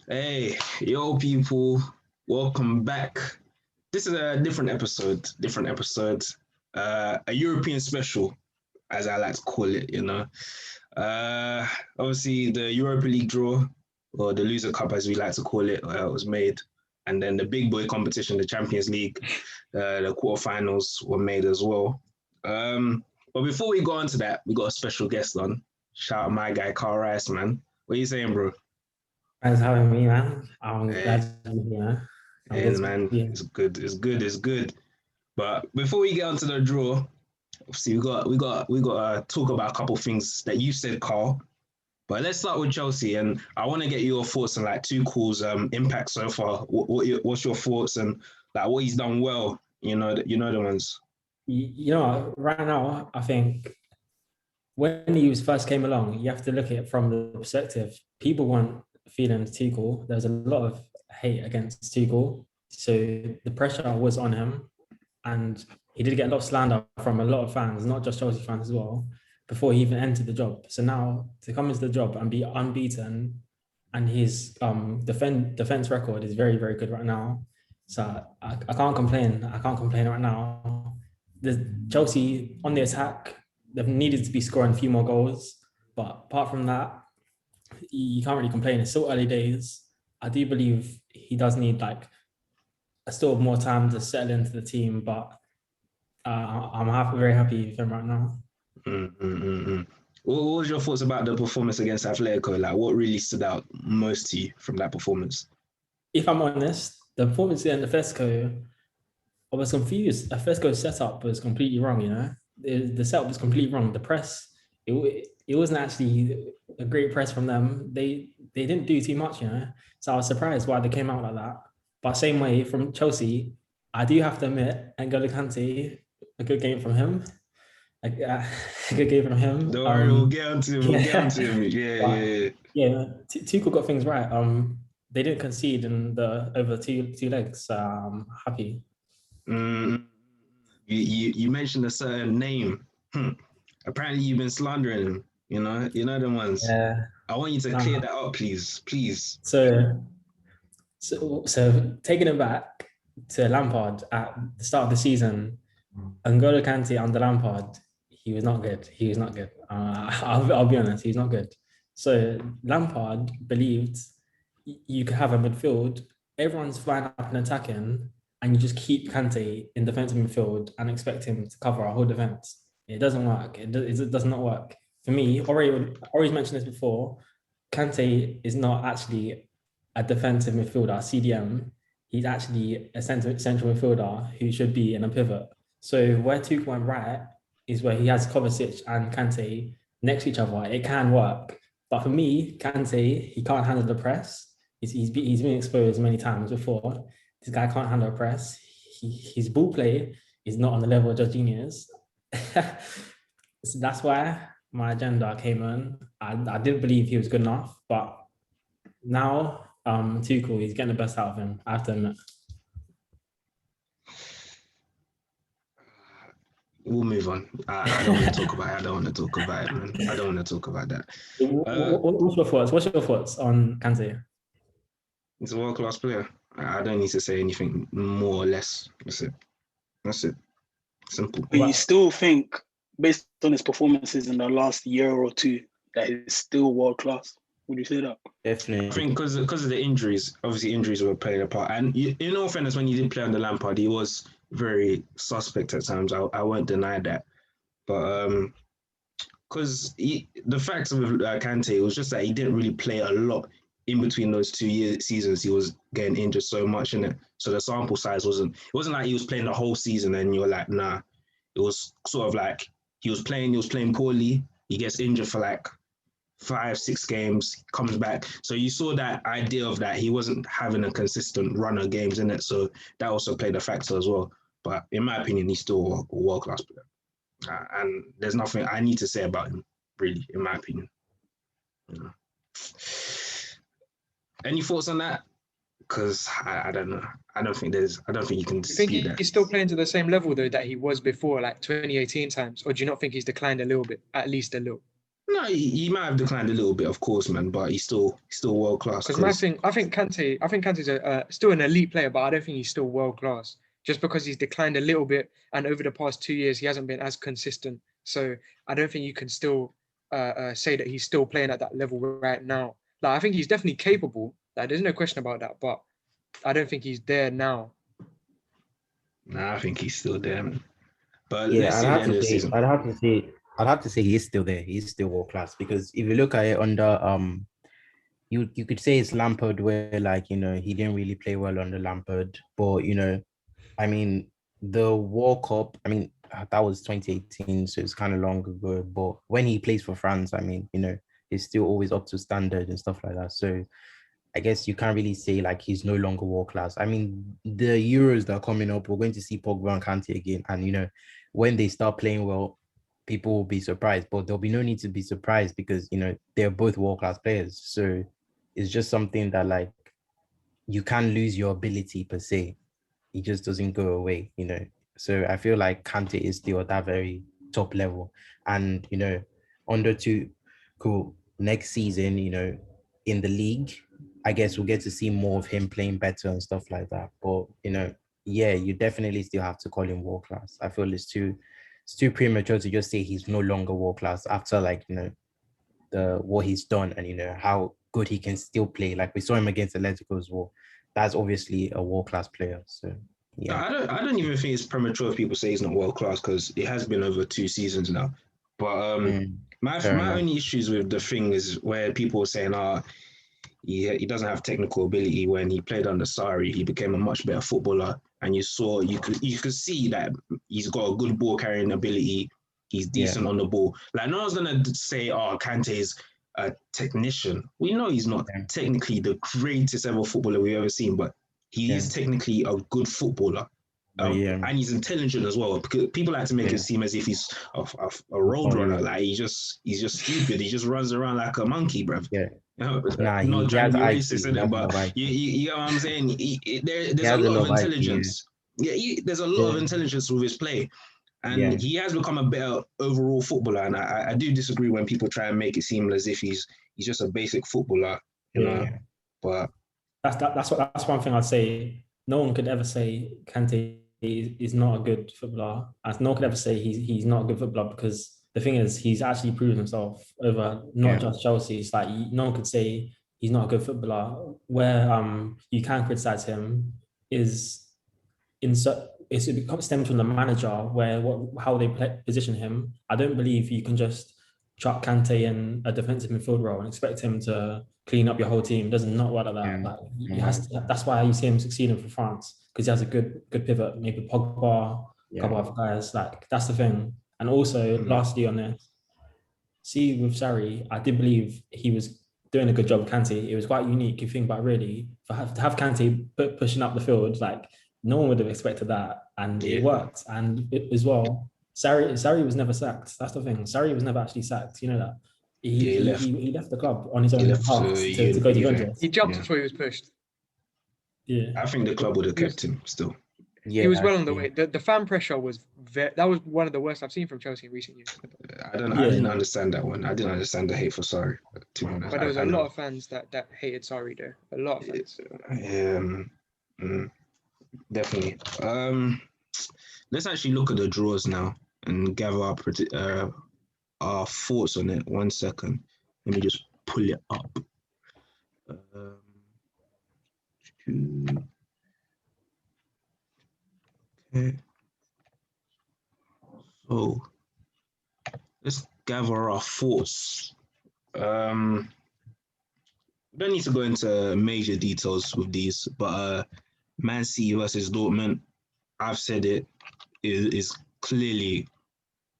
Hey, yo, people, welcome back. This is a different episode. A European special, as I like to call it. Uh, Obviously, the Europa League draw, or the Loser Cup, as we like to call it, was made. And then the big boy competition, the Champions League, the quarterfinals were made as well. But before we go on to that, we got a special guest on. Shout out my guy, Carl Rice, man. What are you saying, bro? Thanks for having me, man. I'm glad Hey. to be here. I'm good And to man, be here. it's good. But before we get onto the draw, obviously we got to talk about a couple of things that you said, Carl. But let's start with Chelsea, and I want to get your thoughts on like Tuchel's impact so far. What's your thoughts and like what he's done well? You know the ones. Right now, I think when he first came along, you have to look at it from the perspective. People weren't feeling Tuchel. There's a lot of hate against Tuchel. So the pressure was on him. And he did get a lot of slander from a lot of fans, not just Chelsea fans as well, before he even entered the job. So now to come into the job and be unbeaten, and his defense record is very, very good right now. So I can't complain. I can't complain right now. The Chelsea on the attack, they've needed to be scoring a few more goals. But apart from that, you can't really complain. It's still early days. I do believe he does need like still more time to settle into the team, but very happy with him right now. Mm. What was your thoughts about the performance against Atletico? Like, what really stood out most to you from that performance? If I'm honest, the performance in the Fesco, I was confused. The Fesco setup was completely wrong. The setup was completely wrong. The press, it wasn't actually a great press from them. They didn't do too much. So I was surprised why they came out like that. But same way from Chelsea, I do have to admit, N'Golo Kante, a good game from him. A good game from him. Don't worry, we'll get onto him. We'll get Yeah, onto him. Yeah, but yeah. yeah, Tuchel got things right. They didn't concede in the over two legs. So I'm happy. Mm, you mentioned a certain name. Apparently, you've been slandering him. You know the ones. Yeah. I want you to clear Nah. that up, please, please. So taking it back to Lampard at the start of the season, N'Golo Kante under Lampard, he was not good. He was not good. I'll be honest, he's not good. So Lampard believed you could have a midfield, everyone's flying up and attacking, and you just keep Kante in defensive midfield and expect him to cover our whole defense. It doesn't work. It does not work. For me, Ori's mentioned this before. Kante is not actually a defensive midfielder, CDM. He's actually a central midfielder who should be in a pivot. So where Tuchel went right is where he has Kovacic and Kante next to each other. It can work. But for me, Kante, he can't handle the press. He's been exposed many times before. This guy can't handle a press. His ball play is not on the level of Jorginho's. So that's why my agenda came in. I didn't believe he was good enough, but now Tuchel, he's getting the best out of him. I have to admit. We'll move on. I don't want to talk about it. I don't want to talk about it, man. I don't want to talk about that. What's your thoughts? What's your thoughts on Kante? He's a world-class player. I don't need to say anything more or less. That's it. That's it. Simple. But you still think, based on his performances in the last year or two, that he's still world class? Would you say that? I Definitely. think because of the injuries, obviously injuries were playing a part. And in all fairness, when he did play under Lampard, he was very suspect at times. I won't deny that. But because the facts of Kante, it was just that he didn't really play a lot in between those 2 seasons. He was getting injured so much in it, so the sample size wasn't. It wasn't like he was playing the whole season and you're like, nah. It was sort of like he was playing poorly. He gets injured for like 5-6 games, comes back. So you saw that idea of that he wasn't having a consistent run of games in it. So that also played a factor as well. But in my opinion, he's still a world class player. And there's nothing I need to say about him, really, in my opinion. Any thoughts on that? Because I don't know. I don't think you can dispute think that. he's still playing to the same level though that he was before, like 2018 times, or do you not think he's declined a little bit, at least a little? No, he might have declined a little bit, of course, man, but he's still world class. Because I think Kante's still an elite player, but I don't think he's still world class. Just because he's declined a little bit, and over the past 2 years he hasn't been as consistent. So I don't think you can still say that he's still playing at that level right now. Like I think he's definitely capable. Like there's no question about that, but I don't think he's there now. Nah, I think he's still there, man. But Yeah, let's see the end of the season. I'd have to say he's still there. He's still world class because if you look at it under you could say it's Lampard where like, you know, he didn't really play well under Lampard, but you know, I mean the World Cup, I mean that was 2018, so it's kind of long ago. But when he plays for France, I mean, you know, he's still always up to standard and stuff like that. So I guess you can't really say like he's no longer world class. I mean, the Euros that are coming up, we're going to see Pogba and Kante again. And, you know, when they start playing well, people will be surprised, but there'll be no need to be surprised because, you know, they're both world-class players. So it's just something that like, you can't lose your ability per se. It just doesn't go away, you know. So I feel like Kante is still at that very top level. And, you know, under two, cool, next season, you know, in the league, I guess we'll get to see more of him playing better and stuff like that. But, you know, yeah, you definitely still have to call him world class. I feel it's too premature to just say he's no longer world class after like, you know, what he's done and, you know, how good he can still play. Like we saw him against Atletico as well. That's obviously a world class player. So yeah. I don't even think it's premature if people say he's not world class because it has been over 2 seasons now. But my only issues with the thing is where people were saying, he doesn't have technical ability. When he played under Sarri, he became a much better footballer, and you could see that he's got a good ball carrying ability. He's decent on the ball. Like no one's gonna say, Kante is a technician. We know he's not technically the greatest ever footballer we've ever seen, but he is technically a good footballer. And he's intelligent as well. Because people like to make it seem as if he's a road runner. Like he's just stupid. He just runs around like a monkey, bruv. Yeah. Not trying to be racist, but you know what I'm saying? There's a lot of intelligence. There's a lot of intelligence with his play. And he has become a better overall footballer. And I do disagree when people try and make it seem as if he's just a basic footballer, you know. But that's one thing I'd say. No one could ever say Kante is not a good footballer. As no one could ever say he's not a good footballer because the thing is he's actually proven himself over not just Chelsea. It's like no one could say he's not a good footballer. Where you can criticize him is it stems from the manager where how they position him. I don't believe you can just chuck Kante in a defensive midfield role and expect him to clean up your whole team. It does not work like that. Like he has to, that's why you see him succeeding for France because he has a good pivot. Maybe Pogba, a couple of guys. Like that's the thing. And also, lastly on this, see with Sarri, I did believe he was doing a good job with Kante. It was quite unique. You think about really to have Kante pushing up the field, like no one would have expected that, and it worked. And as well, Sarri was never sacked. That's the thing. Sarri was never actually sacked. You know that. He left the club on his own path to go to Juventus. He jumped before he was pushed. Yeah, I think the club would have kept him still. Yeah, he was well on the way. The fan pressure was that was one of the worst I've seen from Chelsea in recent years. I didn't understand that one. I didn't understand the hate for Sarri. To be honest, but there was a lot of fans that hated Sarri there. A lot of fans. Definitely. Let's actually look at the draws now and gather our thoughts on it. 1 second. Let me just pull it up. Okay. So let's gather our thoughts. We don't need to go into major details with these, but Man City versus Dortmund, I've said it, is clearly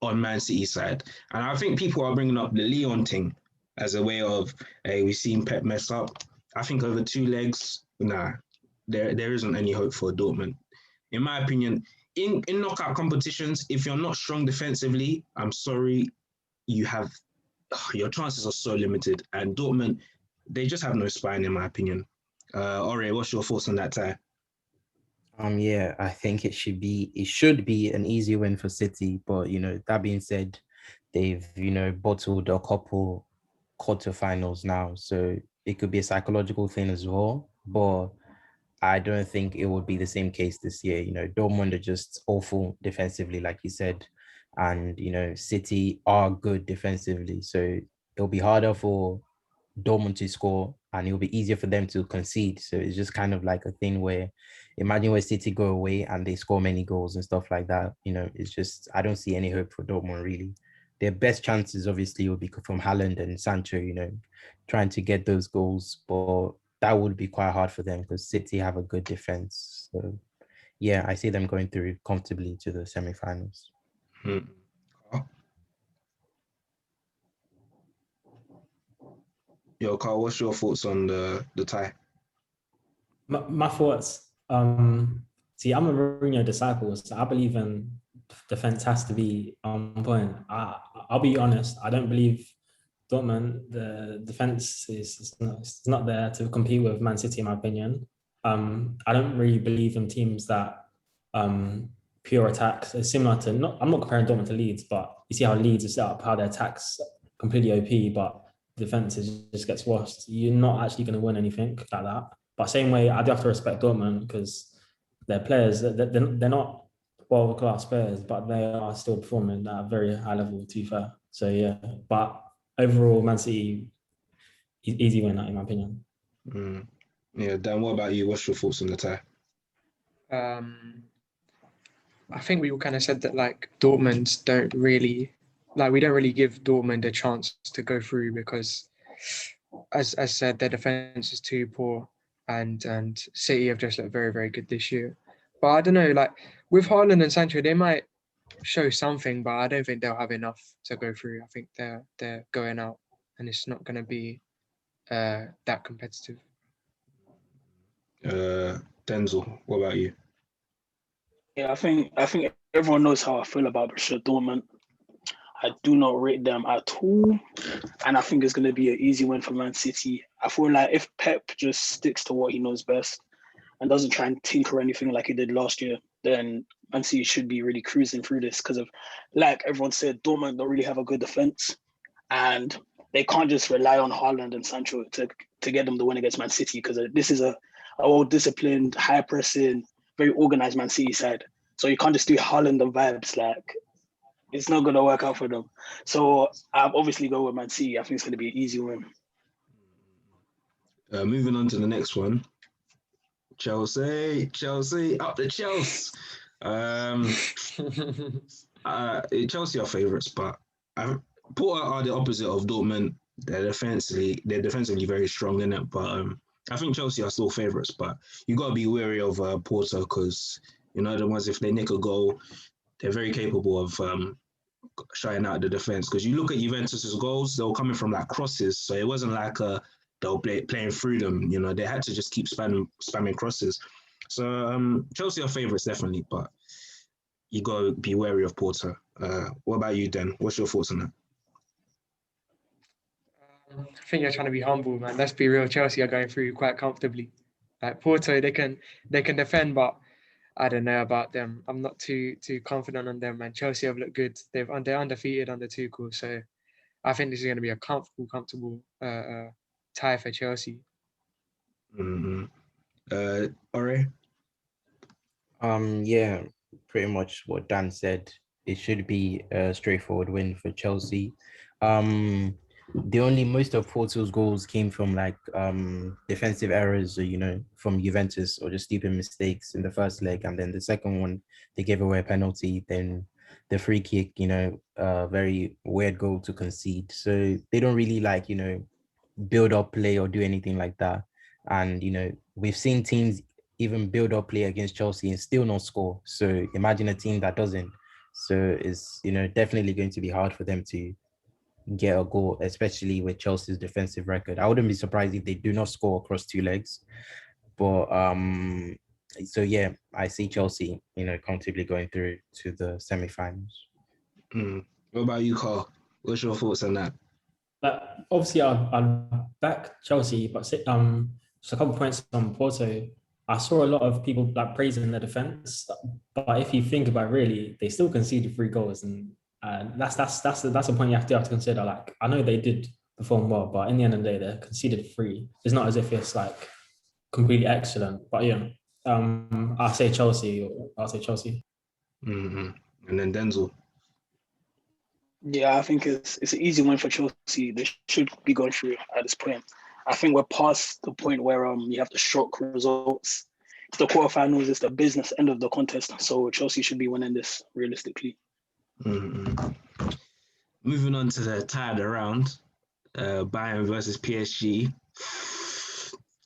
on Man City's side. And I think people are bringing up the Leon thing as a way of, hey, we've seen Pep mess up. I think over 2 legs, there isn't any hope for Dortmund. In my opinion, in knockout competitions, if you're not strong defensively, I'm sorry, your chances are so limited. And Dortmund, they just have no spine, in my opinion. Ore, what's your thoughts on that, Ty? I think it should be an easy win for City, but you know, that being said, they've bottled a couple quarterfinals now, so it could be a psychological thing as well. But I don't think it would be the same case this year. Dortmund are just awful defensively, like you said, and City are good defensively, so it'll be harder for Dortmund to score, and it'll be easier for them to concede. So it's just kind of like a thing where, imagine where City go away and they score many goals and stuff like that. It's just, I don't see any hope for Dortmund really. Their best chances obviously will be from Haaland and Sancho, trying to get those goals, but that would be quite hard for them because City have a good defense. So yeah, I see them going through comfortably to the semi-finals. Yo, Carl, what's your thoughts on the tie? My thoughts. See, I'm a Mourinho disciple, so I believe in defense has to be on point. I'll be honest. I don't believe Dortmund. The defense is not there to compete with Man City, in my opinion. I don't really believe in teams that pure attacks. It's similar to I'm not comparing Dortmund to Leeds, but you see how Leeds is set up, how their attacks completely OP, but defense just gets washed. You're not actually going to win anything like that. But same way, I do have to respect Dortmund because their players, they're not world-class players, but they are still performing at a very high level, to be fair. So yeah, but overall, Man City, easy win, in my opinion. Yeah, Dan, what about you? What's your thoughts on the tie? I think we all kind of said that like Dortmund don't really, like we don't really give Dortmund a chance to go through because, as said, their defense is too poor, and City have just looked very, very good this year. But I don't know, like with Haaland and Sancho, they might show something, but I don't think they'll have enough to go through. I think they're going out, and it's not going to be that competitive. Denzel, what about you? Yeah, I think everyone knows how I feel about Borussia Dortmund. I do not rate them at all, and I think it's going to be an easy win for Man City. I feel like if Pep just sticks to what he knows best and doesn't try and tinker anything like he did last year, then Man City should be really cruising through this because of, like everyone said, Dortmund don't really have a good defense, and they can't just rely on Haaland and Sancho to get them the win against Man City because this is a well-disciplined, high-pressing, very organized Man City side. So you can't just do Haaland and vibes. Like, it's not going to work out for them. So I'll obviously go with Man City. I think it's going to be an easy win. Moving on to the next one. Chelsea, up the Chelsea. Chelsea are favourites, but Porto are the opposite of Dortmund. They're defensively very strong in it, but I think Chelsea are still favourites. But you got to be wary of Porto because the ones, if they nick a goal, they're very capable of shutting out the defence. Because you look at Juventus's goals, they were coming from like crosses, so it wasn't like they were playing through them. They had to just keep spamming crosses. So Chelsea are favourites definitely, but you got to be wary of Porto. What about you, Den? What's your thoughts on that? I think you're trying to be humble, man. Let's be real. Chelsea are going through quite comfortably. Like Porto, they can defend, but I don't know about them. I'm not too confident on them, man. Chelsea have looked good. They're undefeated under Tuchel, so I think this is going to be a comfortable tie for Chelsea. Ore? Yeah, pretty much what Dan said. It should be a straightforward win for Chelsea. Most of Porto's goals came from like defensive errors, or from Juventus, or just stupid mistakes in the first leg, and then the second one they gave away a penalty, then the free kick, very weird goal to concede. So they don't really like build up play or do anything like that. And we've seen teams even build up play against Chelsea and still not score. So imagine a team that doesn't. So it's definitely going to be hard for them to get a goal, especially with Chelsea's defensive record. I wouldn't be surprised if they do not score across two legs. But so yeah, I see Chelsea, comfortably going through to the semi-finals. What about you, Carl? What's your thoughts on that? Obviously, I'll back Chelsea, but just a couple of points on Porto. I saw a lot of people like praising the defense, but if you think about it, really, they still conceded 3 goals, and That's a point you have to consider. Like, I know they did perform well, but in the end of the day, they conceded 3. It's not as if it's like completely excellent. But yeah, I'll say Chelsea. I'll say Chelsea. Mm-hmm. And then Denzel. Yeah, I think it's an easy win for Chelsea. They should be going through at this point. I think we're past the point where you have to shock results. It's the quarterfinals. It's the business end of the contest. So Chelsea should be winning this realistically. Mm-hmm. Moving on to the tied round, Bayern versus PSG.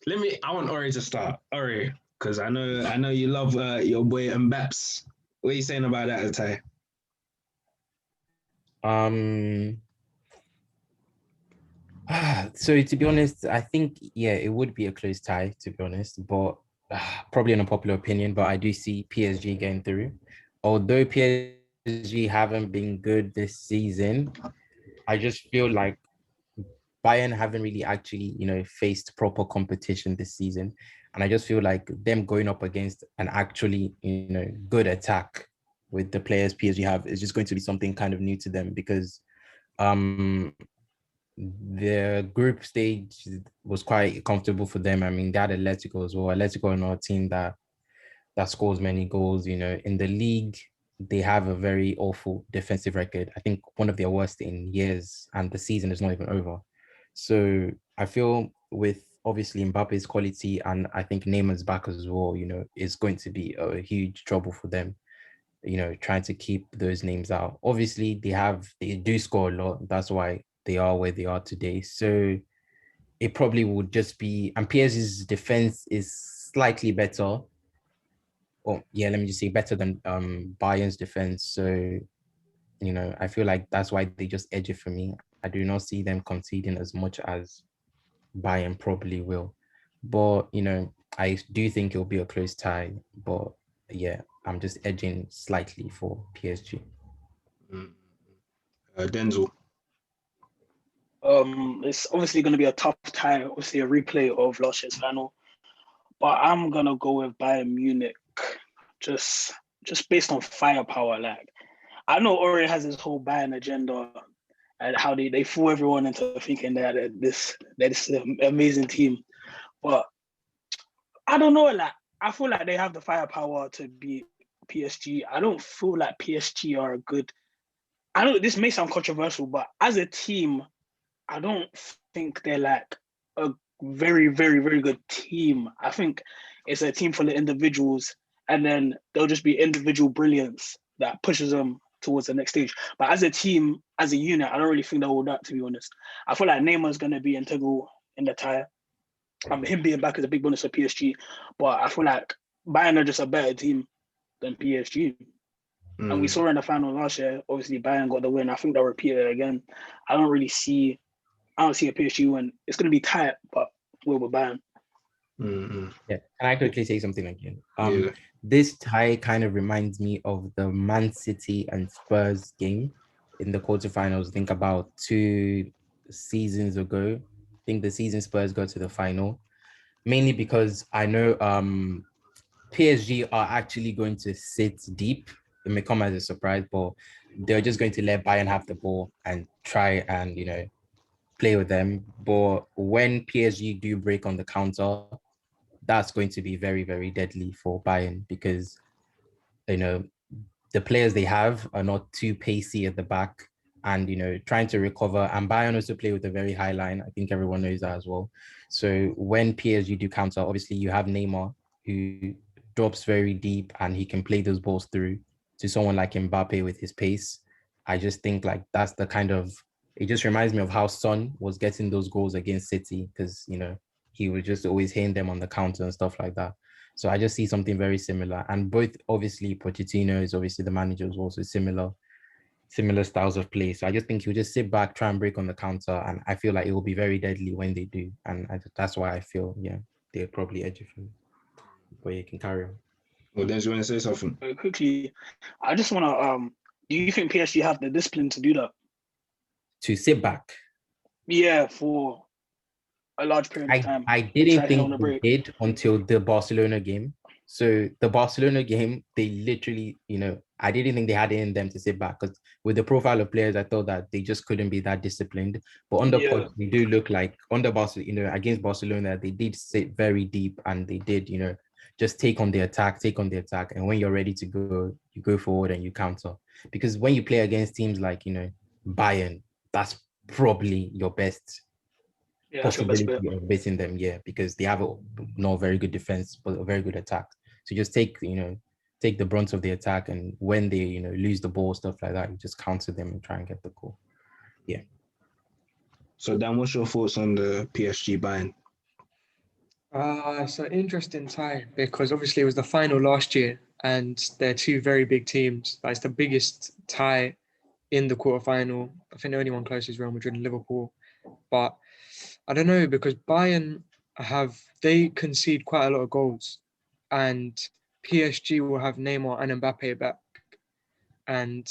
I want Ori to start. Ori, because I know you love your boy Mbaps. What are you saying about that, Atai? So to be honest, I think it would be a close tie, to be honest, but probably an unpopular opinion, but I do see PSG getting through. Although PSG haven't been good this season, I just feel like Bayern haven't really actually, faced proper competition this season. And I just feel like them going up against an actually, good attack with the players PSG have is just going to be something kind of new to them, because the group stage was quite comfortable for them. I mean, they had Atletico as well. Atletico are not a team that scores many goals. In the league, they have a very awful defensive record. I think one of their worst in years, and the season is not even over. So I feel with obviously Mbappe's quality, and I think Neymar's back as well, is going to be a huge trouble for them. Trying to keep those names out. Obviously, they do score a lot. That's why they are where they are today. So it probably would just be, and PSG's defense is slightly better. Or let me just say better than Bayern's defense. So, I feel like that's why they just edge it for me. I do not see them conceding as much as Bayern probably will. But, I do think it'll be a close tie. But I'm just edging slightly for PSG. Denzel. It's obviously going to be a tough tie, obviously a replay of last year's final, but I'm gonna go with Bayern Munich, just based on firepower. Like, I know Ori has his whole Bayern agenda and how they fool everyone into thinking that this amazing team, but I don't know. Like, I feel like they have the firepower to beat PSG. I don't feel like PSG are a good. I know this may sound controversial, but as a team, I don't think they're like a very, very, very good team. I think it's a team full of individuals, and then they'll just be individual brilliance that pushes them towards the next stage. But as a team, as a unit, I don't really think they'll hold that, to be honest. I feel like Neymar's going to be integral in the tie. Him being back is a big bonus for PSG, but I feel like Bayern are just a better team than PSG. And we saw in the final last year, obviously Bayern got the win. I think they'll repeat it again. I don't see a PSG win. It's going to be tight, but we're Bayern. Yeah, can I quickly say something again? This tie kind of reminds me of the Man City and Spurs game in the quarterfinals. Think about 2 seasons ago. I think the season Spurs got to the final, mainly because I know PSG are actually going to sit deep. It may come as a surprise, but they're just going to let Bayern have the ball and try and play with them. But when PSG do break on the counter, that's going to be very, very deadly for Bayern, because the players they have are not too pacey at the back, and trying to recover. And Bayern also play with a very high line. I think everyone knows that as well. So when PSG do counter, obviously you have Neymar, who drops very deep and he can play those balls through to someone like Mbappe with his pace. I just think like that's the kind of, it just reminds me of how Son was getting those goals against City, because he was just always hitting them on the counter and stuff like that. So I just see something very similar. And both, obviously, Pochettino is obviously the manager, is also similar styles of play. So I just think he'll just sit back, try and break on the counter, and I feel like it will be very deadly when they do. And that's why I feel, they'll probably edge it for me. But you can carry on. Well, then you want to say something? Very quickly, I just want to, do you think PSG have the discipline to do that? To sit back? Yeah, for a large period of time. I didn't think they did until the Barcelona game. So the Barcelona game, they literally, I didn't think they had it in them to sit back, because with the profile of players, I thought that they just couldn't be that disciplined. But under Yeah. Poch, they do look like under Barcelona, against Barcelona, they did sit very deep and they did, just take on the attack. And when you're ready to go, you go forward and you counter. Because when you play against teams like, Bayern, that's probably your best Yeah, that's your best bet. possibility of beating them, because they have a not very good defense, but a very good attack. So just take the brunt of the attack, and when they lose the ball, stuff like that, you just counter them and try and get the goal. Yeah. So Dan, what's your thoughts on the PSG Bayern? It's an interesting tie because obviously it was the final last year and they're two very big teams. It's the biggest tie in the quarter-final. I think the only one close is Real Madrid and Liverpool. But I don't know, because Bayern they concede quite a lot of goals, and PSG will have Neymar and Mbappe back. And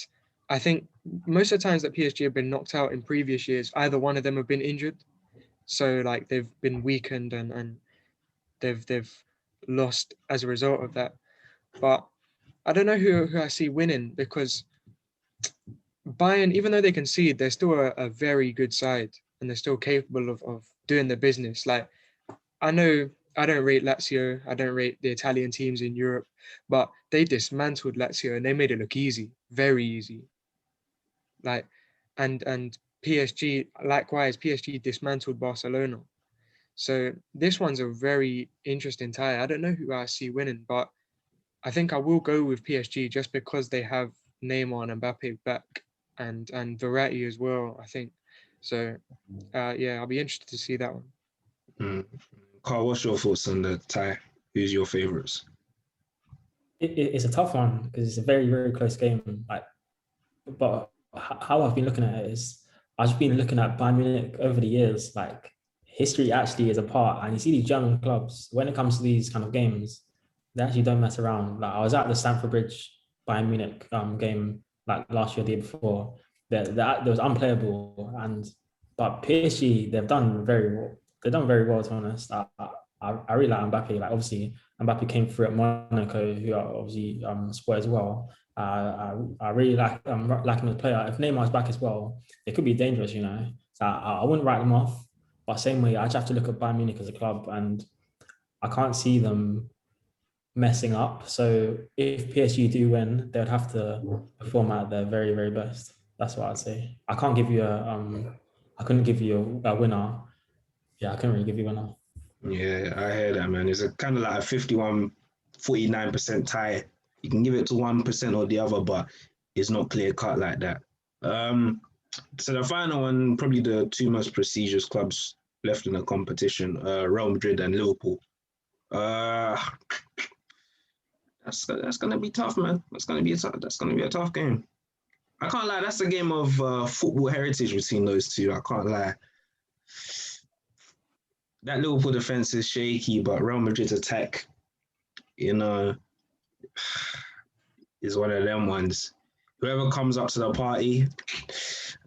I think most of the times that PSG have been knocked out in previous years, either one of them have been injured. So like they've been weakened and they've lost as a result of that. But I don't know who I see winning, because Bayern, even though they concede, they're still a very good side and they're still capable of doing their business. Like, I know I don't rate Lazio, I don't rate the Italian teams in Europe, but they dismantled Lazio and they made it look easy, very easy. Like, and PSG, likewise, PSG dismantled Barcelona. So this one's a very interesting tie. I don't know who I see winning, but I think I will go with PSG just because they have Neymar and Mbappe back and Verratti as well, I think. So, I'll be interested to see that one. Carl, what's your thoughts on the tie? Who's your favourites? It's a tough one because it's a very, very close game. But how I've been looking at it is I've just been looking at Bayern Munich over the years. Like, history actually is a part, and you see these German clubs, when it comes to these kind of games, they actually don't mess around. Like, I was at the Stamford Bridge Bayern Munich game like last year, the year before. That was unplayable, but PSG, they've done very well. They've done very well, to be honest. I really like Mbappe. Like, obviously Mbappe came through at Monaco, who are obviously Spurs as well. I really like him as a player. If Neymar's back as well, it could be dangerous, So I wouldn't write them off. But same way, I just have to look at Bayern Munich as a club, and I can't see them messing up. So if PSG do win, they would have to perform at their very, very best. That's what I'd say. I can't give you I couldn't give you a winner. Yeah, I couldn't really give you a winner. Yeah, I hear that, man. It's a kind of like a 51-49% tie. You can give it to 1% or the other, but it's not clear cut like that. So the final one, probably the two most prestigious clubs left in the competition, Real Madrid and Liverpool. That's gonna be tough, man. That's gonna be a tough game. I can't lie. That's a game of football heritage between those two. I can't lie. That Liverpool defense is shaky, but Real Madrid's attack, is one of them ones. Whoever comes up to the party,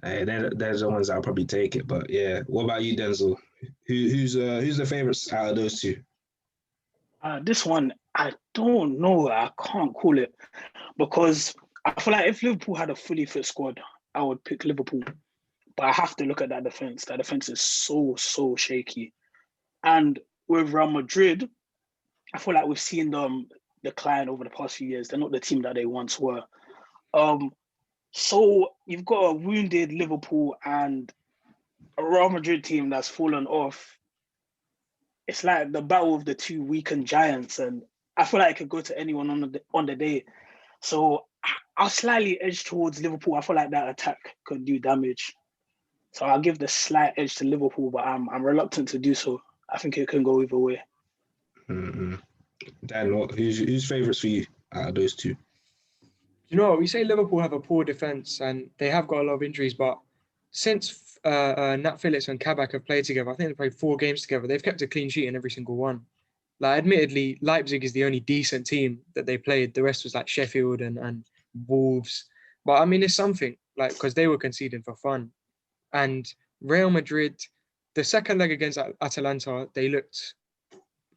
they're the ones that'll probably take it. But yeah, what about you, Denzel? Who's the favourites out of those two? This one, I don't know. I can't call it because I feel like if Liverpool had a fully fit squad, I would pick Liverpool. But I have to look at that defense. That defense is so shaky. And with Real Madrid, I feel like we've seen them decline over the past few years. They're not the team that they once were. So you've got a wounded Liverpool and a Real Madrid team that's fallen off. It's like the battle of the two weakened giants, and I feel like it could go to anyone on the day. So I'll slightly edge towards Liverpool. I feel like that attack could do damage. So I'll give the slight edge to Liverpool, but I'm reluctant to do so. I think it can go either way. Mm-hmm. Dan, who's favourites for you out of those two? You know what? We say Liverpool have a poor defence and they have got a lot of injuries, but since Nat Phillips and Kabak have played together, I think they've played 4 games together. They've kept a clean sheet in every single one. Like, admittedly, Leipzig is the only decent team that they played. The rest was like Sheffield and Wolves. But I mean, it's something, like, because they were conceding for fun. And Real Madrid, the second leg against Atalanta, they looked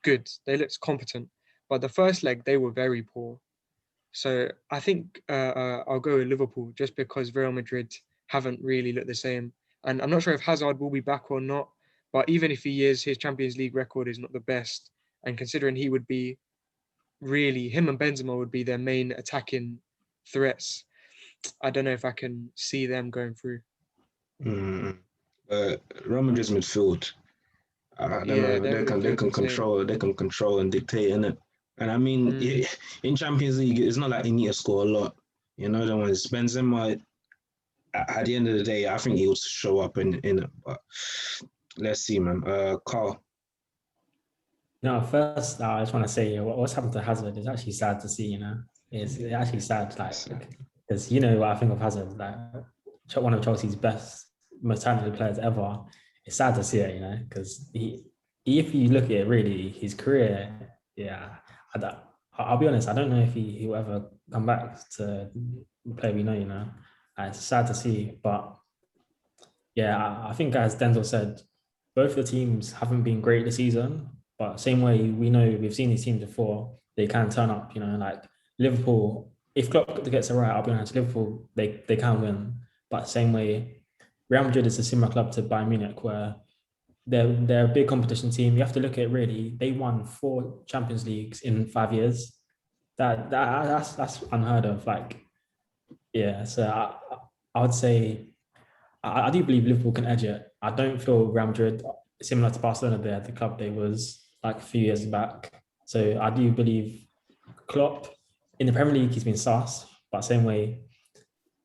good. They looked competent. But the first leg, they were very poor. So I think I'll go with Liverpool just because Real Madrid haven't really looked the same. And I'm not sure if Hazard will be back or not. But even if he is, his Champions League record is not the best. And considering he would be really, him and Benzema would be their main attacking threats, I don't know if I can see them going through. Real Madrid's midfield, I don't Yeah, know. They can control and dictate in it. And I mean, in Champions League, it's not like they need to score a lot. You know, the ones Benzema. At the end of the day, I think he'll show up in it. But let's see, man. Carl. No, first, I just want to say what's happened to Hazard is actually sad to see. It's actually sad, like, because you know what I think of Hazard, like one of Chelsea's best, most talented players ever. It's sad to see it, because if you look at it, really, his career, I'll be honest, I don't know if he will ever come back to the player we know. It's sad to see, but yeah, I think as Denzel said, both the teams haven't been great this season. But same way we know we've seen these teams before, they can turn up, like Liverpool, if Klopp gets it right, I'll be honest, Liverpool, they can win. But same way, Real Madrid is a similar club to Bayern Munich where they're a big competition team. You have to look at it really, they won 4 Champions Leagues in 5 years. That's unheard of. Like, yeah, so I would say I do believe Liverpool can edge it. I don't feel Real Madrid, similar to Barcelona, they're the club they was like a few years back. So I do believe Klopp in the Premier League, he's been sus, but same way,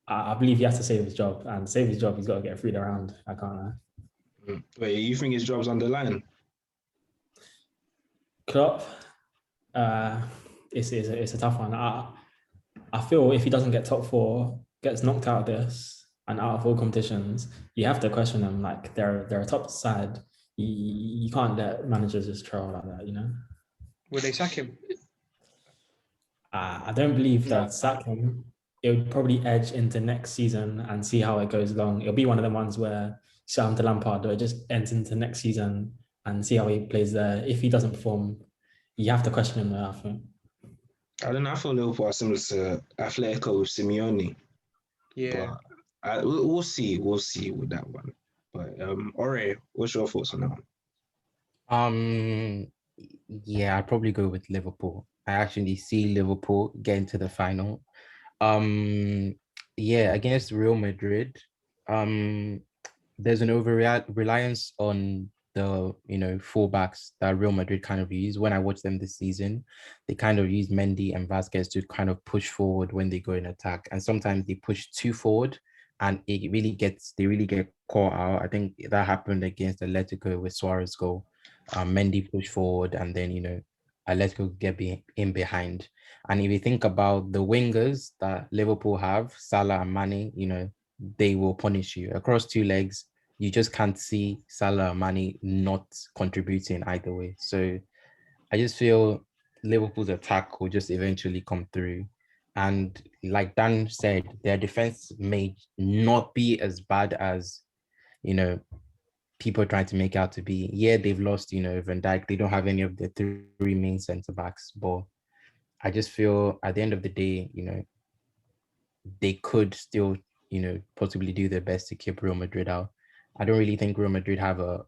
I believe he has to save his job, and to save his job, he's got to get through the round. I can't know. Wait, you think his job's on the line? Klopp, it's a tough one. I feel if he doesn't get top 4, gets knocked out of this and out of all competitions, you have to question them. Like they're a top side. You can't let managers just troll like that, Will they sack him? I don't believe they'll sack him. It would probably edge into next season and see how it goes along. It'll be one of the ones where Sam to Lampard, or it just ends into next season and see how he plays there. If he doesn't perform, you have to question him there, I think. I don't know. I feel Liverpool are similar to Atletico with Simeone. Yeah. But we'll see. We'll see with that one. But Ore, what's your thoughts on that one? Yeah, I'd probably go with Liverpool. I actually see Liverpool getting to the final. Yeah, against Real Madrid. There's an over-reliance on the fullbacks that Real Madrid kind of use. When I watch them this season, they kind of use Mendy and Vasquez to kind of push forward when they go in attack, and sometimes they push too forward, and they really get caught out. I think that happened against Atletico with Suarez goal. Mendy pushed forward, and then Atletico get in behind. And if you think about the wingers that Liverpool have, Salah and Mane, they will punish you across 2 legs. You just can't see Salah and Mane not contributing either way. So I just feel Liverpool's attack will just eventually come through. And like Dan said, their defense may not be as bad as, people are trying to make out to be. Yeah, they've lost, Van Dijk. They don't have any of the 3 main centre backs. But I just feel at the end of the day, they could still, possibly do their best to keep Real Madrid out. I don't really think Real Madrid have a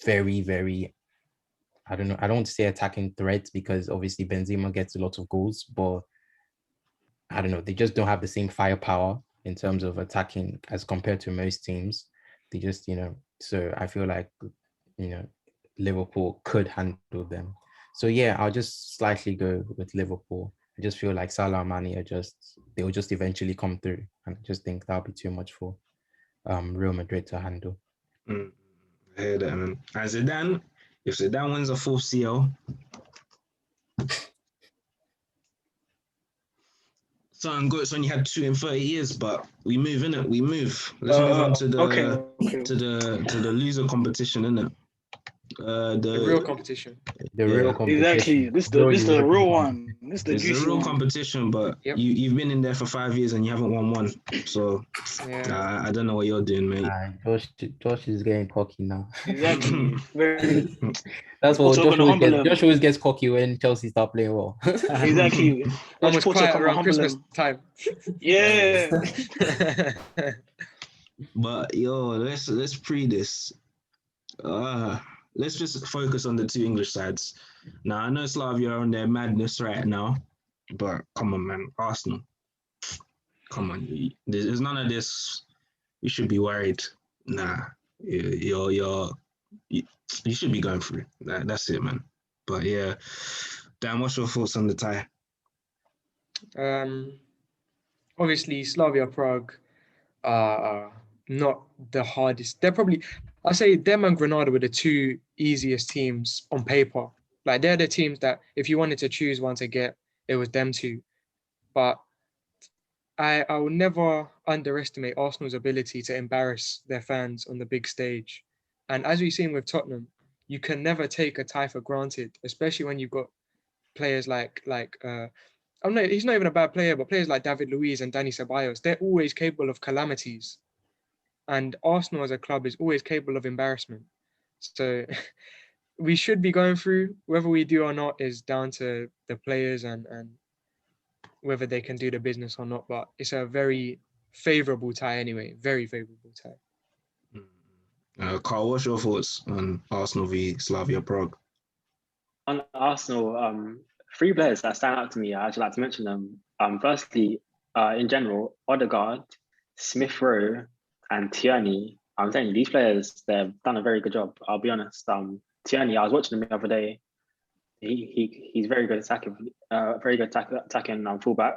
very, very, I don't want to say attacking threats because obviously Benzema gets a lot of goals, but I don't know. They just don't have the same firepower in terms of attacking as compared to most teams. They just, so I feel like, Liverpool could handle them. So yeah, I'll just slightly go with Liverpool. I just feel like Salah and Mane they will just eventually come through. And I just think that'll be too much for Real Madrid to handle. I hear that, man. And Zidane, if Zidane wins a 4th CL, something good. It's only had 2 in 30 years, but we move, innit? We move. Let's move on to the to the loser competition, innit? The real competition. The Yeah. real competition. Exactly. This Real the real European one. This is the It's a juicy real one. competition, but Yep. you've been in there for 5 years and you haven't won one. So Yeah. I don't know what you're doing, mate. Josh is getting cocky now. Exactly. Very. That's what Also Josh gonna always humble gets. him. Josh always gets cocky when Chelsea start playing well. Exactly. One Watch was Porto quiet come and around humble Christmas him. time. Yeah. But yo, let's pre this. Let's just focus on the two English sides. Now I know Slavia are on their madness right now, but come on, man, Arsenal. Come on, there's none of this. You should be worried. Nah, you should be going through. That's it, man. But yeah, Dan, what's your thoughts on the tie? Obviously, Slavia Prague are not the hardest. They're probably, I say them and Granada were the two easiest teams on paper. Like they're the teams that if you wanted to choose one to get, it was them two. But I will never underestimate Arsenal's ability to embarrass their fans on the big stage. And as we've seen with Tottenham, you can never take a tie for granted, especially when you've got players like I'm not, he's not even a bad player, but players like David Luiz and Dani Ceballos, they're always capable of calamities. And Arsenal as a club is always capable of embarrassment. So we should be going through. Whether we do or not is down to the players and whether they can do the business or not. But it's a very favourable tie anyway. Very favourable tie. Carl, what's your thoughts on Arsenal v Slavia Prague? On Arsenal, three players that stand out to me, I actually like to mention them. Firstly, in general, Odegaard, Smith Rowe, and Tierney. I'm telling you, these players, they've done a very good job. I'll be honest. Tierney, I was watching him the other day. He's very good attacking, attacking fullback.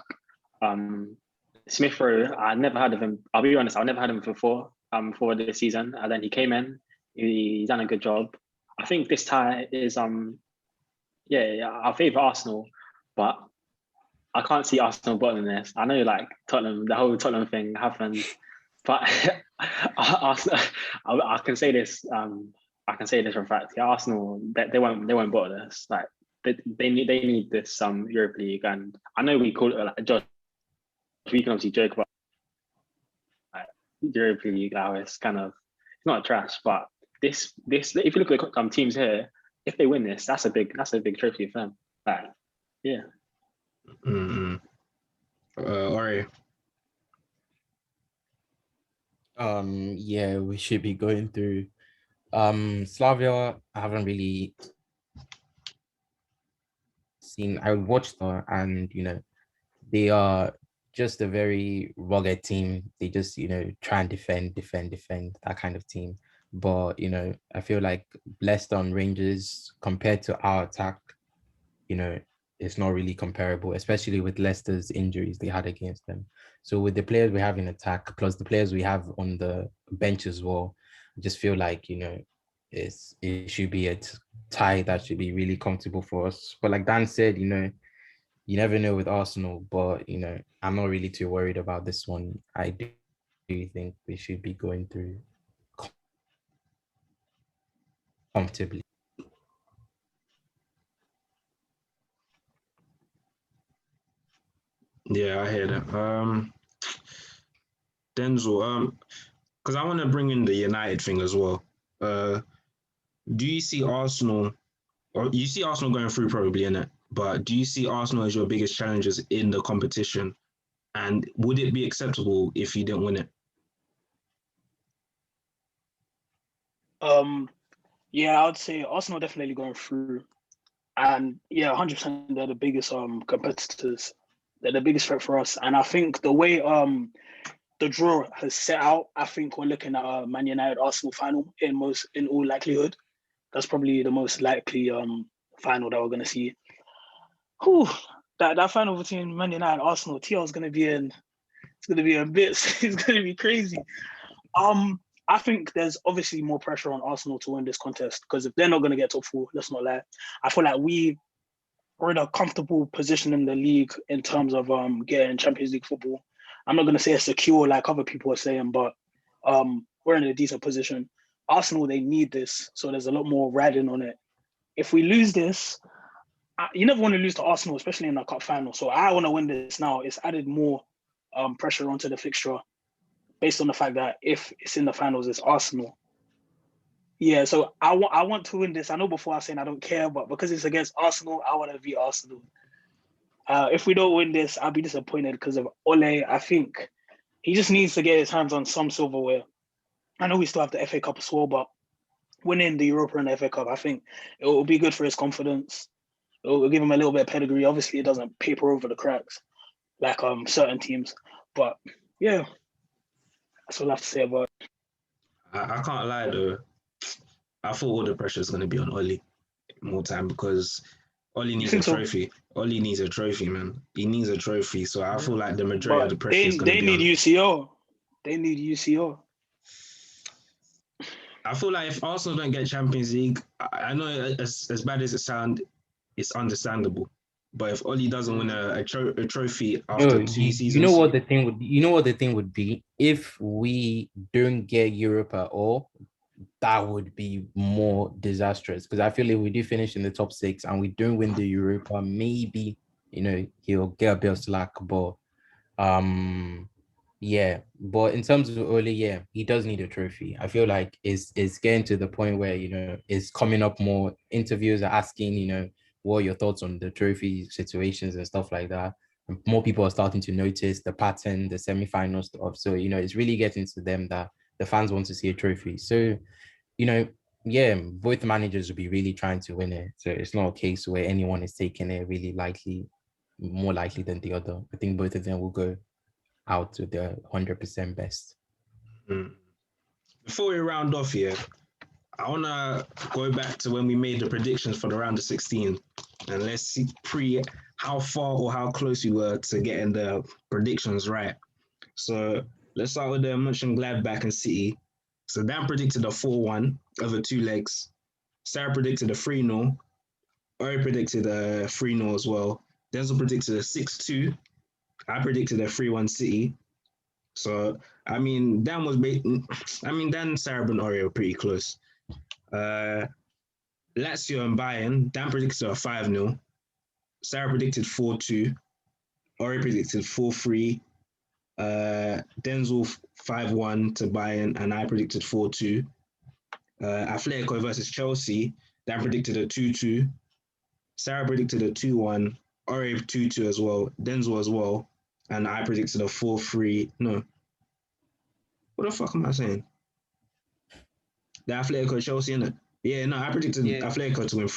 Smith Rowe, I never heard of him. I'll be honest, I've never had him before for this season. And then he came in, he's done a good job. I think this tie is I favour Arsenal, but I can't see Arsenal bottoming this. I know like Tottenham, the whole Tottenham thing happened, but Arsenal, I can say this. I can say this for a fact. Yeah, Arsenal, they won't bottle this. Like they need this Europa League, and I know we call it like Josh. We can obviously joke about like, Europa League. How it's not trash, but this if you look at the teams here, if they win this, that's a big trophy for them. Like, yeah. Mm-hmm. Ori. Yeah, we should be going through. Slavia, I haven't really seen. I watched her, and they are just a very rugged team. They just try and defend that kind of team. But I feel like Leicester and Rangers compared to our attack, it's not really comparable, especially with Leicester's injuries they had against them. So with the players we have in attack, plus the players we have on the bench as well, I just feel like, it should be a tie that should be really comfortable for us. But like Dan said, you never know with Arsenal, but, I'm not really too worried about this one. I do think they should be going through comfortably. Yeah, I hear that. Denzel, because I want to bring in the United thing as well. Do you see Arsenal, or you see Arsenal going through probably in it, but do you see Arsenal as your biggest challengers in the competition? And would it be acceptable if you didn't win it? Yeah, I would say Arsenal definitely going through. And yeah, 100% they're the biggest competitors. They're the biggest threat for us. And I think the way the draw has set out, I think we're looking at a Man United Arsenal final in all likelihood. That's probably the most likely final that we're gonna see. Whew, that final between Man United and Arsenal, TL is gonna be in. It's gonna be a bit. It's gonna be crazy. I think there's obviously more pressure on Arsenal to win this contest because if they're not gonna get top four, let's not lie. I feel like we're in a comfortable position in the league in terms of getting Champions League football. I'm not gonna say it's secure like other people are saying, but we're in a decent position. Arsenal, they need this. So there's a lot more riding on it. If we lose this, you never want to lose to Arsenal, especially in a cup final. So I want to win this now. It's added more pressure onto the fixture based on the fact that if it's in the finals, it's Arsenal. Yeah, so I want to win this. I know before I was saying I don't care, but because it's against Arsenal, I want to beat Arsenal. If we don't win this, I'll be disappointed because of Ole. I think he just needs to get his hands on some silverware. I know we still have the FA Cup as well, but winning the Europa and the FA Cup, I think it will be good for his confidence. It will give him a little bit of pedigree. Obviously, it doesn't paper over the cracks like certain teams. But yeah, that's all I have to say about it. I can't lie though. I thought all the pressure is going to be on Oli more time because Oli needs a trophy. Oli needs a trophy, man. He needs a trophy. So I feel like the majority of the pressure is going to be on. They need UCL. They need UCL. I feel like if Arsenal don't get Champions League, I know as bad as it sounds, it's understandable. But if Oli doesn't win a trophy after 2 seasons, you know what the thing would be if we don't get Europa at all. That would be more disastrous because I feel if we do finish in the top 6 and we don't win the Europa, maybe he'll get a bit of slack. But yeah. But in terms of Ole, he does need a trophy. I feel like it's getting to the point where it's coming up more. Interviews are asking what are your thoughts on the trophy situations and stuff like that. And more people are starting to notice the pattern, the semi-final stuff. So it's really getting to them that the fans want to see a trophy. So, both managers will be really trying to win it. So it's not a case where anyone is taking it really lightly, more likely than the other. I think both of them will go out to their 100% best. Before we round off here, I want to go back to when we made the predictions for the round of 16 and let's see how far or how close we were to getting the predictions right. So let's start with the Mönchengladbach and City. So Dan predicted a 4-1 over 2 legs. Sarah predicted a 3-0. Ori predicted a 3-0 as well. Denzel predicted a 6-2. I predicted a 3-1 City. So, Dan, Sarah, and Ori were pretty close. Lazio and Bayern, Dan predicted a 5-0. Sarah predicted 4-2. Ori predicted 4-3. Denzel 5-1 to Bayern, and I predicted 4-2. Atletico versus Chelsea, Dan predicted a 2-2. Sarah predicted a 2-1. Ori 2-2 as well. Denzel as well. And I predicted a 4-3. No. What the fuck am I saying? The Atletico Chelsea, innit? Yeah, no, I predicted Atletico to win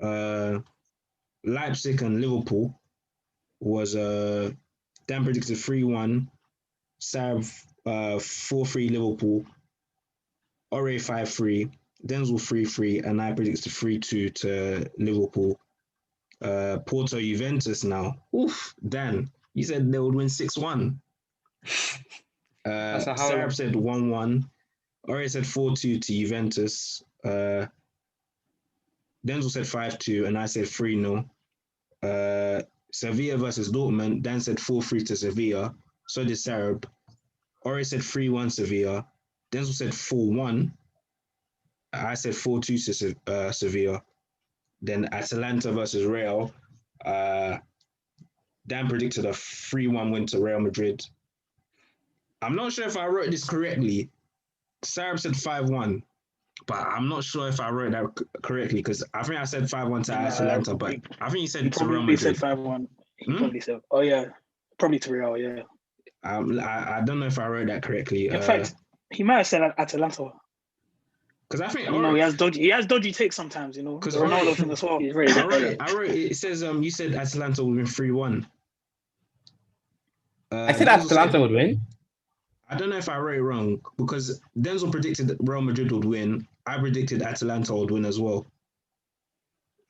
4-3. Leipzig and Liverpool was Dan predicted 3-1. Sarah 4-3 Liverpool. Ore 5-3. Denzel 3-3. And I predicted 3-2 to Liverpool. Porto Juventus now. Oof, Dan, you said they would win 6-1. Sarah said 1-1. Ore said 4-2 to Juventus. Denzel said 5-2, and I said 3-0. Sevilla versus Dortmund. Dan said 4-3 to Sevilla. So did Sarah. Ore said 3-1 Sevilla. Denzel said 4-1. I said 4-2 to Sevilla. Then Atalanta versus Real. Dan predicted a 3-1 win to Real Madrid. I'm not sure if I wrote this correctly. Sarah said 5-1, but I'm not sure if I wrote that correctly because I think I said 5-1 to Atalanta, but I think you said to Real Madrid. Said 5-1. He probably said, probably to Real, yeah. I don't know if I wrote that correctly. In fact, he might have said Atalanta. Because I think he has dodgy takes sometimes, Because Ronaldo thing as well. I wrote it says you said Atalanta would win 3-1. I said Atalanta would win. I don't know if I wrote it wrong because Denzel predicted that Real Madrid would win. I predicted Atalanta would win as well.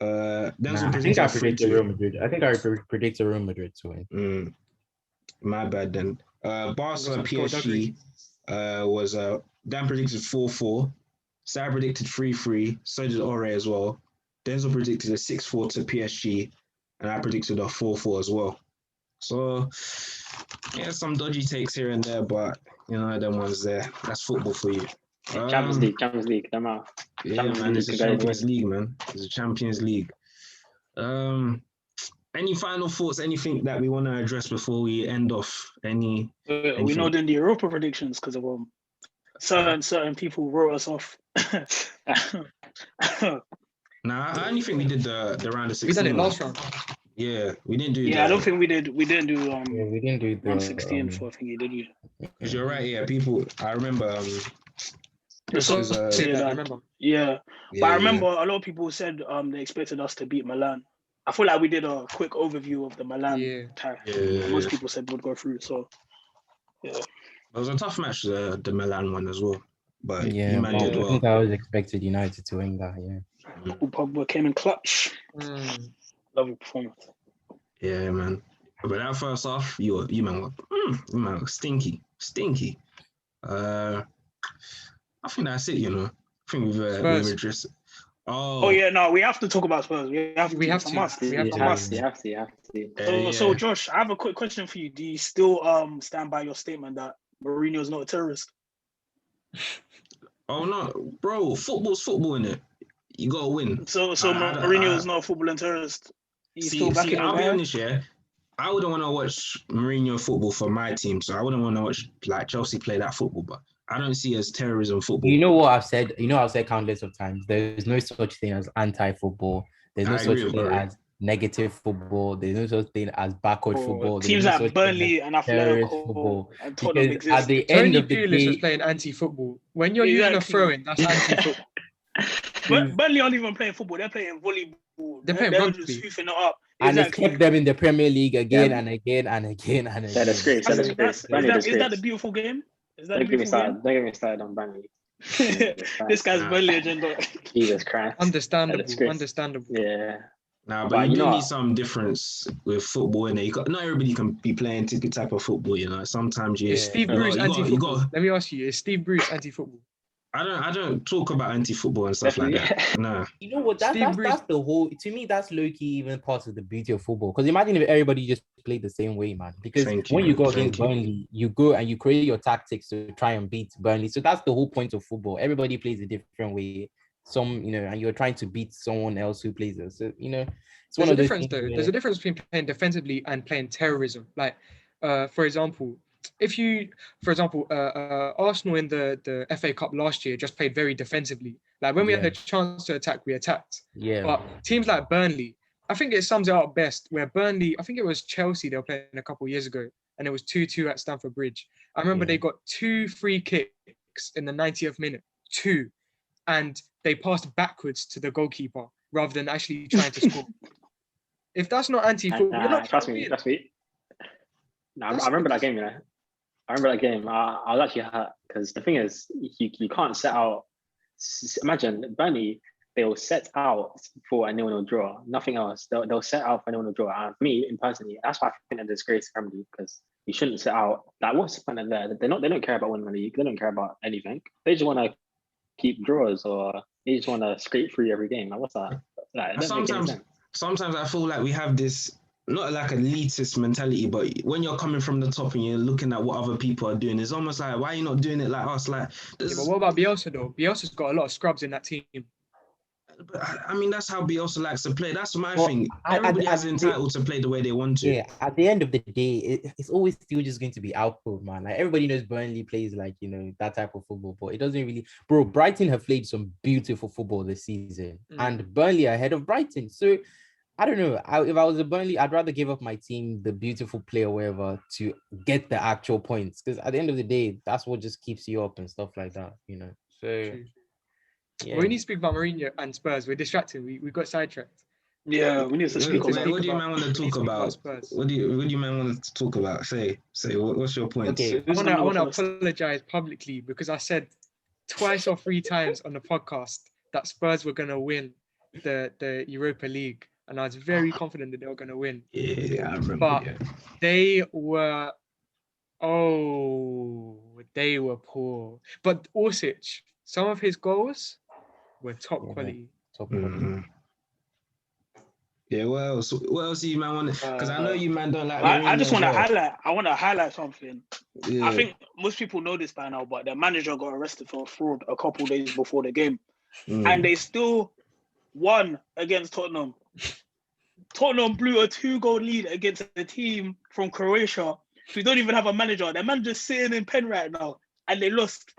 Denzel predicted I predicted Real Madrid. I think I predicted Real Madrid to win. My bad then. Barca PSG was Dan predicted 4-4. Sarah predicted 3-3. So did Ore as well. Denzel predicted a 6-4 to PSG, and I predicted a 4-4 as well. So, some dodgy takes here and there, but them ones there. That's football for you. Champions League. Them out. Yeah, Champions man, it's a League, could Champions win. League, man. It's a Champions League. Any final thoughts? Anything that we want to address before we end off? We Anything? know then the Europa predictions because of certain people wrote us off. Nah, I only think we did the round of 16. We done it last round. Yeah, we didn't do. Yeah, I don't think we did. We didn't do we didn't do round the 16 for I think you did you. Because you're right. Yeah, people. I remember. So, is, I remember. yeah, Yeah, but I remember a lot of people said they expected us to beat Milan. I feel like we did a quick overview of the Milan tie. Yeah. Most people said would go through. So yeah, It was a tough match, the Milan one as well. But yeah, you man but did I well. think I always expected United to win that. Yeah. Pogba came in clutch. Lovely performance. Yeah, man. But that first half, you man were stinky. I think that's it. I think we've addressed. Oh yeah, no, we have to talk about Spurs. We have to. We have It's a to. must. We have It's a to. must. You have to. So Josh, I have a quick question for you. Do you still stand by your statement that Mourinho is not a terrorist? Oh no, bro! Football's football, innit? You gotta win. So Mourinho is not a footballing terrorist. He's still back in I'll be honest, yeah. I wouldn't want to watch Mourinho football for my team, so I wouldn't want to watch like Chelsea play that football. But I don't see it as terrorism football. You know what I've said? I've said countless of times. There's no such thing as anti-football. There's no such thing as negative football. There's no such thing as backward football. Teams like Burnley and Atletico and Tottenham exist. At the end Tony of the Pulis day, was playing anti-football. When you're using a throw-in, that's anti-football. But Burnley aren't even playing football. They're playing volleyball. They're playing They're rugby. just hoofing it up. and it's kept them in the Premier League again and again and again and again. That's great. Is that a beautiful game? Is that a beautiful game? Don't get me started on Burnley. This guy's Burnley agenda. Jesus Christ. Understandable. Yeah. Nah, but you do need some difference with football, innit? Not everybody can be playing ticket type of football, Sometimes you. Is Steve Bruce anti-football? Let me ask you: is Steve Bruce anti-football? I don't talk about anti-football and stuff like that. No. You know what? That's the whole. To me, that's low-key even part of the beauty of football. Because imagine if everybody just played the same way, man. Because when you go against Burnley, you go and you create your tactics to try and beat Burnley. So that's the whole point of football. Everybody plays a different way. And you're trying to beat someone else who plays it. So it's There's a difference though. There's a difference between playing defensively and playing terrorism. Like, for example, Arsenal in the FA Cup last year just played very defensively. Like when we had a chance to attack, we attacked. Yeah. But teams like Burnley, I think it sums it up best. Where Burnley, I think it was Chelsea they were playing a couple of years ago, and it was 2-2 at Stamford Bridge. I remember they got 2 free kicks in the 90th minute, 2, and they passed backwards to the goalkeeper rather than actually trying to score. If that's not anti-football, you're not. Trust me. No, I remember that game. I remember that game. I was actually hurt because the thing is, you can't set out. Imagine Burnley, they'll set out for a 0-0 draw. Nothing else. They'll set out for a 0-0 draw. And for me, personally, that's why I think they're disgrace Premier League because you shouldn't set out. Like, what's the point of that? They don't care about winning the league. They don't care about anything. They just want to keep draws or they just want to scrape through every game. Like, what's that? Like, sometimes I feel like we have this. Not like an elitist mentality, but when you're coming from the top and you're looking at what other people are doing, it's almost like, why are you not doing it like us? Like, but what about Bielsa though? Bielsa's got a lot of scrubs in that team. But I mean, that's how Bielsa likes to play. That's my thing. Everybody is entitled to play the way they want to. Yeah, at the end of the day, it's always still just going to be output, man. Like everybody knows Burnley plays like, that type of football, but it doesn't really. Bro, Brighton have played some beautiful football this season, and Burnley are ahead of Brighton. So I don't know. If I was a Burnley, I'd rather give up my team the beautiful play or whatever to get the actual points. Because at the end of the day, that's what just keeps you up and stuff like that, So, yeah. We need to speak about Mourinho and Spurs. We're distracted. We got sidetracked. Yeah, we need to speak about. What do you man want to talk about? What do you man want to talk about? Say. What's your point? Okay, I want to apologize publicly because I said twice or 3 times on the podcast that Spurs were going to win the Europa League. And I was very confident that they were going to win. Yeah, I remember. But they were poor. But Orsic, some of his goals were top quality. Top quality. Yeah, what else? What else do you man want? Because I know you man don't like I Mourinho just as want to well. highlight. I want to highlight something. Yeah. I think most people know this by now, but the manager got arrested for fraud a couple of days before the game, and they still won against Tottenham. Tottenham blew a 2-goal lead against a team from Croatia who don't even have a manager. Their manager's sitting in pen right now, and they lost.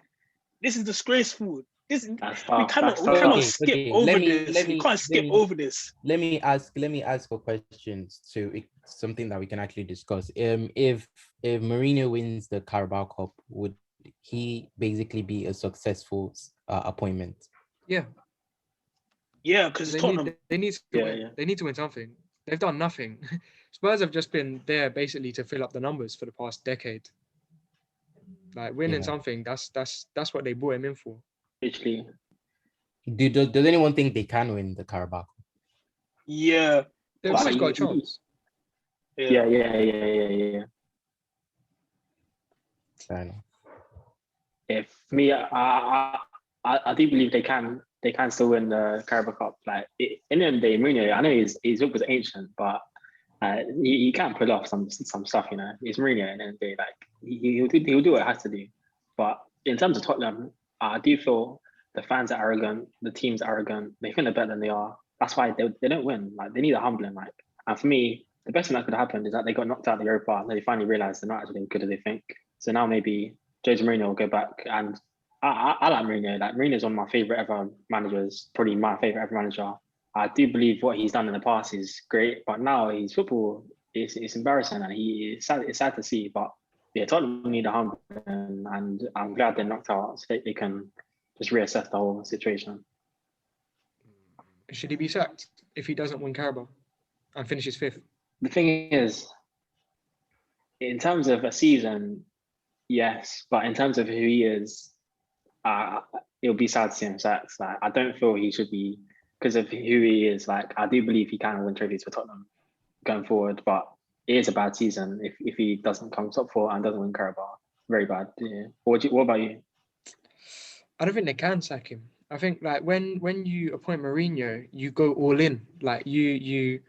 This is disgraceful. We cannot skip over this. We can't skip over this. Let me ask for questions to something that we can actually discuss. If Mourinho wins the Carabao Cup, would he basically be a successful appointment? Yeah. Yeah, because they need to win something. They've done nothing. Spurs have just been there basically to fill up the numbers for the past decade. Like winning something, that's what they brought him in for. Literally. Does anyone think they can win the Carabao Cup? Yeah. They've always got a chance. Yeah. Fair enough. If me, I do believe they can still win the Carabao Cup. Like in the end of the day, Mourinho, I know his look was ancient, but he can pull off some stuff. You know, it's Mourinho, and then like he'll do what it has to do. But in terms of Tottenham, I do feel the fans are arrogant, the team's arrogant. They think they're better than they are. That's why they don't win. Like they need a humbling. Like, and for me, the best thing that could have happened is that they got knocked out of the Europa, and they finally realized they're not actually as good as they think. So now maybe Jose Mourinho will go back, and I like Mourinho. Like Mourinho is one of my favorite ever managers, probably my favorite ever manager. I do believe what he's done in the past is great, but now his football is embarrassing, and it's sad to see. But yeah, Tottenham need a humble, and I'm glad they're knocked out so they can just reassess the whole situation. Should he be sacked if he doesn't win Carabao and finishes 5th? The thing is, in terms of a season, yes, but in terms of who he is, it'll be sad to see him sacked. Like, I don't feel he should be, because of who he is. Like, I do believe he can win trophies for Tottenham going forward, but it is a bad season if he doesn't come top 4 and doesn't win Carabao. Very bad. Yeah. What about you? I don't think they can sack him. I think like when you appoint Mourinho, you go all in. Like you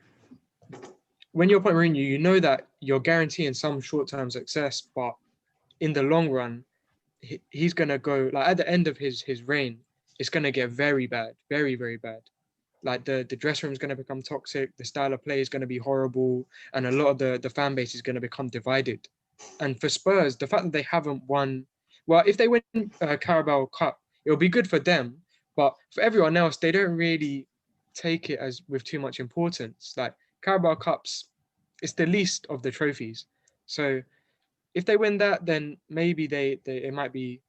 when you appoint Mourinho, you know that you're guaranteeing some short-term success, but in the long run, he's gonna go like at the end of his reign, it's gonna get very bad, very, very bad. Like the dressing room is gonna become toxic, the style of play is gonna be horrible, and a lot of the fan base is gonna become divided. And for Spurs, the fact that they haven't won, well, if they win Carabao Cup, it'll be good for them. But for everyone else, they don't really take it as with too much importance. Like Carabao Cups, it's the least of the trophies. So if they win that, then maybe it might be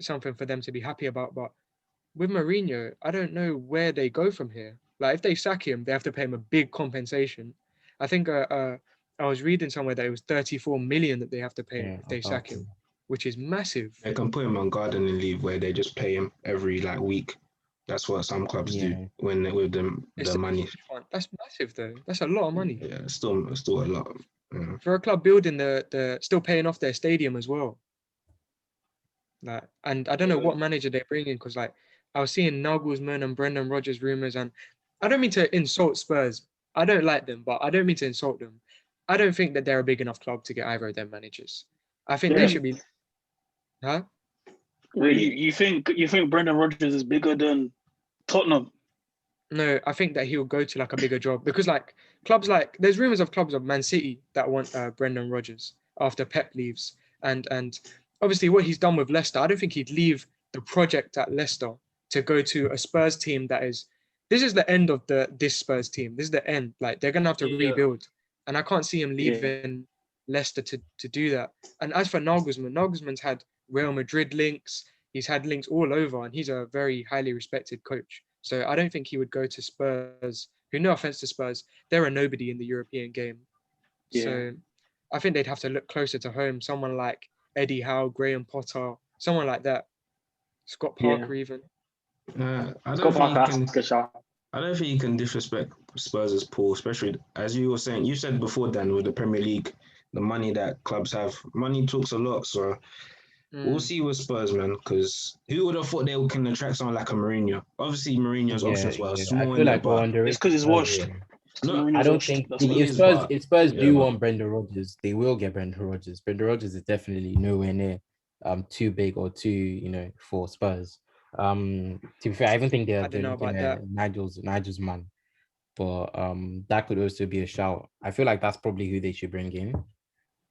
something for them to be happy about. But with Mourinho, I don't know where they go from here. Like if they sack him, they have to pay him a big compensation. I think I was reading somewhere that it was 34 million that they have to pay him if they sack him, which is massive. They can put him on gardening leave where they just pay him every like week. That's what some clubs do when they with them the money. That's massive though. That's a lot of money. Yeah, it's still a lot. Yeah. For a club building the still paying off their stadium as well. Like, and I don't know what manager they're bringing, because like I was seeing Nagelsmann and Brendan Rodgers rumors, and I don't mean to insult Spurs. I don't like them, but I don't mean to insult them. I don't think that they're a big enough club to get either of their managers. I think they should be. Huh? Really? You think Brendan Rodgers is bigger than Tottenham? No, I think that he'll go to like a bigger job, because like clubs like there's rumors of clubs of Man City that want Brendan Rodgers after Pep leaves, and obviously what he's done with Leicester, I don't think he'd leave the project at Leicester to go to a Spurs team that is. This is the end of this Spurs team. This is the end. Like they're gonna have to rebuild, and I can't see him leaving Leicester to do that. And as for Nagelsmann's had Real Madrid links. He's had links all over, and he's a very highly respected coach. So I don't think he would go to Spurs, who, no offense to Spurs, they're a nobody in the European game. Yeah. So I think they'd have to look closer to home. Someone like Eddie Howe, Graham Potter, someone like that. Scott Parker even. I don't think you can disrespect Spurs' pool, especially as you were saying. You said before, Dan, with the Premier League, the money that clubs have. Money talks a lot, so we'll see with Spurs, man, because who would have thought they can attract someone like a Mourinho? Obviously, Mourinho's options were small. I feel like it's because he's washed. No, I don't think That's what he it is, is. but if Spurs yeah, do but want Brendan Rodgers, they will get Brendan Rodgers. Brendan Rodgers is definitely nowhere near too big or too for Spurs. To be fair, I even think I don't they're know looking about at that. Nigel's man. But that could also be a shout. I feel like that's probably who they should bring in.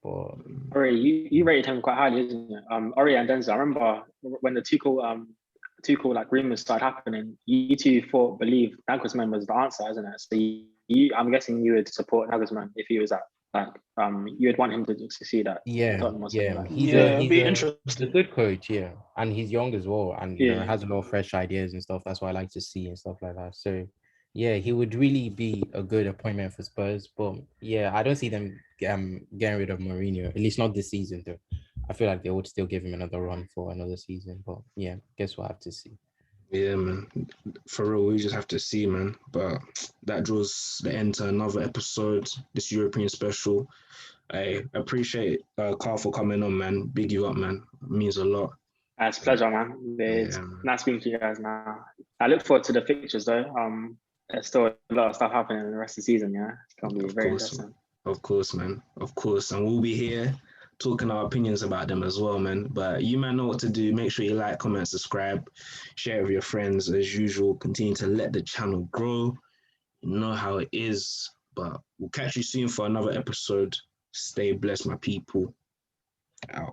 But Ori, you rated him quite highly, isn't it? Ori and Denzel. I remember when the Tuchel like rumors started happening. You two believed Nagelsmann was the answer, isn't it? So I'm guessing you would support Nagelsmann if he was at you would want him to succeed at Tottenham or something like that. It'd be he's a interesting. good coach, yeah, and he's young as well, and Yeah. has a lot of fresh ideas and stuff. That's what I like to see and stuff like that. So yeah, he would really be a good appointment for Spurs. But yeah, I don't see them getting rid of Mourinho, at least not this season though. I feel like they would still give him another run for another season. But yeah, guess we'll have to see. yeah, man. For real, we just have to see, man. But that draws the end to another episode, this European special. I appreciate Carl for coming on, man. Big you up, man. It means a lot. It's a pleasure, man. It's Yeah, man. nice speaking to you guys now. I look forward to the fixtures though. There's still a lot of stuff happening in the rest of the season, yeah. It's gonna be Of very course, interesting. Of course, man. Of course. And we'll be here talking our opinions about them as well, man. But you man know what to do. Make sure you like, comment, subscribe, share with your friends as usual. Continue to let the channel grow. You know how it is. But we'll catch you soon for another episode. Stay blessed, my people. Out.